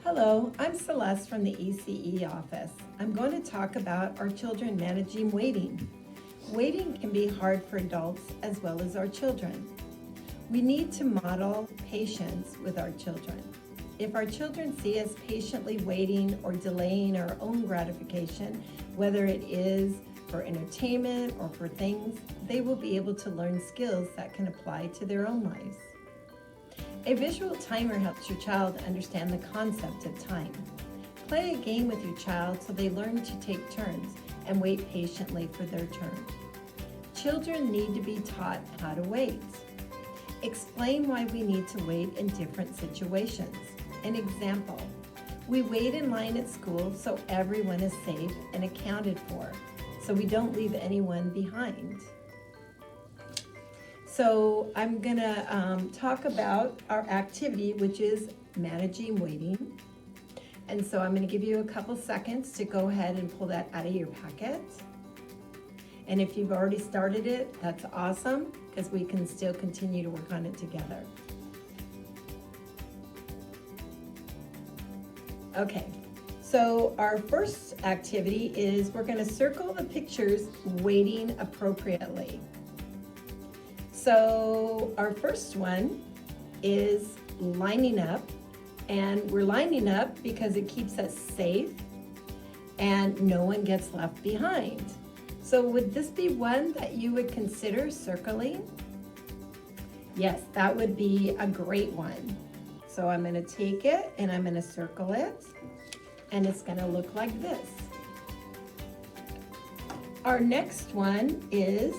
Hello, I'm Celeste from the ECE office. I'm going to talk about our children managing waiting. Waiting can be hard for adults as well as our children. We need to model patience with our children. If our children see us patiently waiting or delaying our own gratification, whether it is for entertainment or for things, they will be able to learn skills that can apply to their own lives. A visual timer helps your child understand the concept of time. Play a game with your child so they learn to take turns and wait patiently for their turn. Children need to be taught how to wait. Explain why we need to wait in different situations. An example, we wait in line at school so everyone is safe and accounted for, so we don't leave anyone behind. So I'm gonna talk about our activity, which is managing waiting. And so I'm gonna give you a couple seconds to go ahead and pull that out of your packet. And if you've already started it, that's awesome, because we can still continue to work on it together. Okay, so our first activity is we're gonna circle the pictures waiting appropriately. So our first one is lining up, and we're lining up because it keeps us safe and no one gets left behind. So would this be one that you would consider circling? Yes, that would be a great one. So I'm gonna take it and I'm gonna circle it, and it's gonna look like this. Our next one is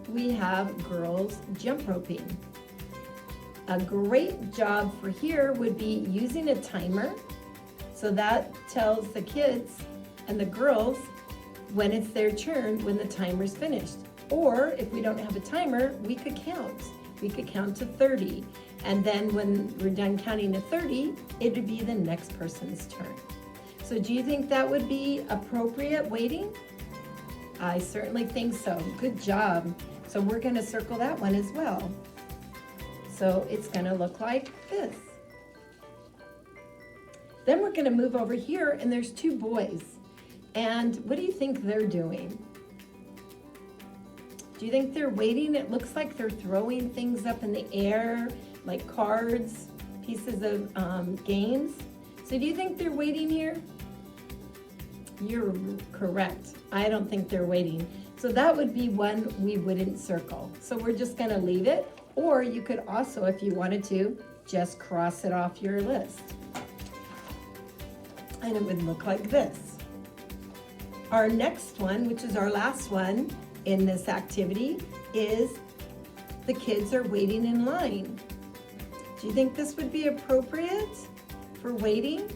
we have girls jump roping. A great job for here would be using a timer, so that tells the kids and the girls when it's their turn, when the timer's finished. Or if we don't have a timer, we could count. We could count to 30. And then when we're done counting to 30, it would be the next person's turn. So do you think that would be appropriate waiting? I certainly think so. Good job. So we're gonna circle that one as well. So it's gonna look like this. Then we're gonna move over here, and there's two boys. And what do you think they're doing? Do you think they're waiting? It looks like they're throwing things up in the air, like cards, pieces of games. So do you think they're waiting here? You're correct. I don't think they're waiting. So that would be one we wouldn't circle. So we're just gonna leave it, or you could also, if you wanted to, just cross it off your list. And it would look like this. Our next one, which is our last one in this activity, is the kids are waiting in line. Do you think this would be appropriate for waiting?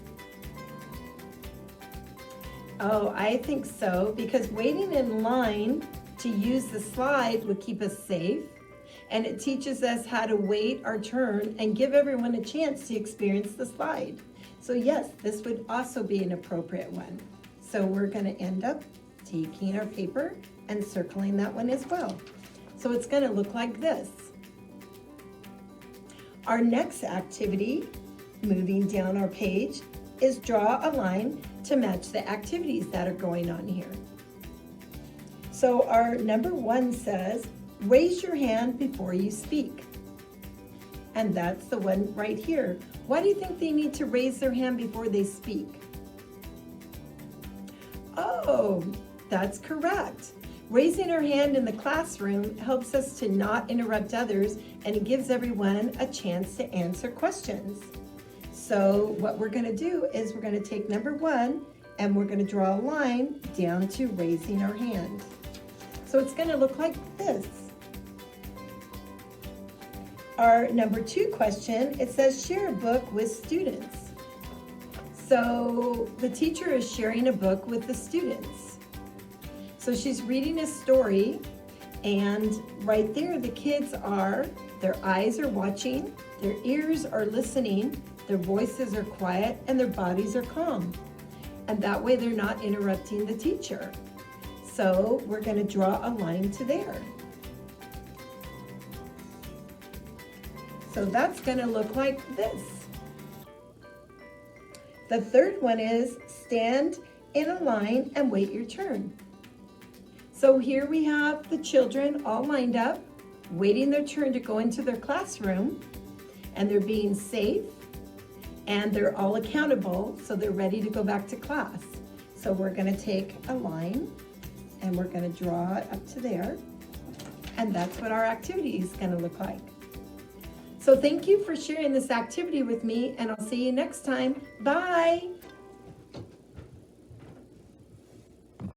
Oh, I think so, because waiting in line to use the slide would keep us safe, and it teaches us how to wait our turn and give everyone a chance to experience the slide. So yes, this would also be an appropriate one. So we're gonna end up taking our paper and circling that one as well. So it's gonna look like this. Our next activity, moving down our page, is draw a line to match the activities that are going on here. So our number one says, raise your hand before you speak. And that's the one right here. Why do you think they need to raise their hand before they speak? Oh, that's correct. Raising our hand in the classroom helps us to not interrupt others, and it gives everyone a chance to answer questions. So what we're gonna do is we're gonna take number one and we're gonna draw a line down to raising our hand. So it's gonna look like this. Our number two question, it says share a book with students. So the teacher is sharing a book with the students. So she's reading a story, and right there the kids are, their eyes are watching, their ears are listening, their voices are quiet, and their bodies are calm. And that way they're not interrupting the teacher. So we're gonna draw a line to there. So that's gonna look like this. The third one is stand in a line and wait your turn. So here we have the children all lined up, waiting their turn to go into their classroom, and they're being safe, and they're all accountable, so they're ready to go back to class. So we're gonna take a line, and we're gonna draw it up to there, and that's what our activity is gonna look like. So thank you for sharing this activity with me, and I'll see you next time. Bye.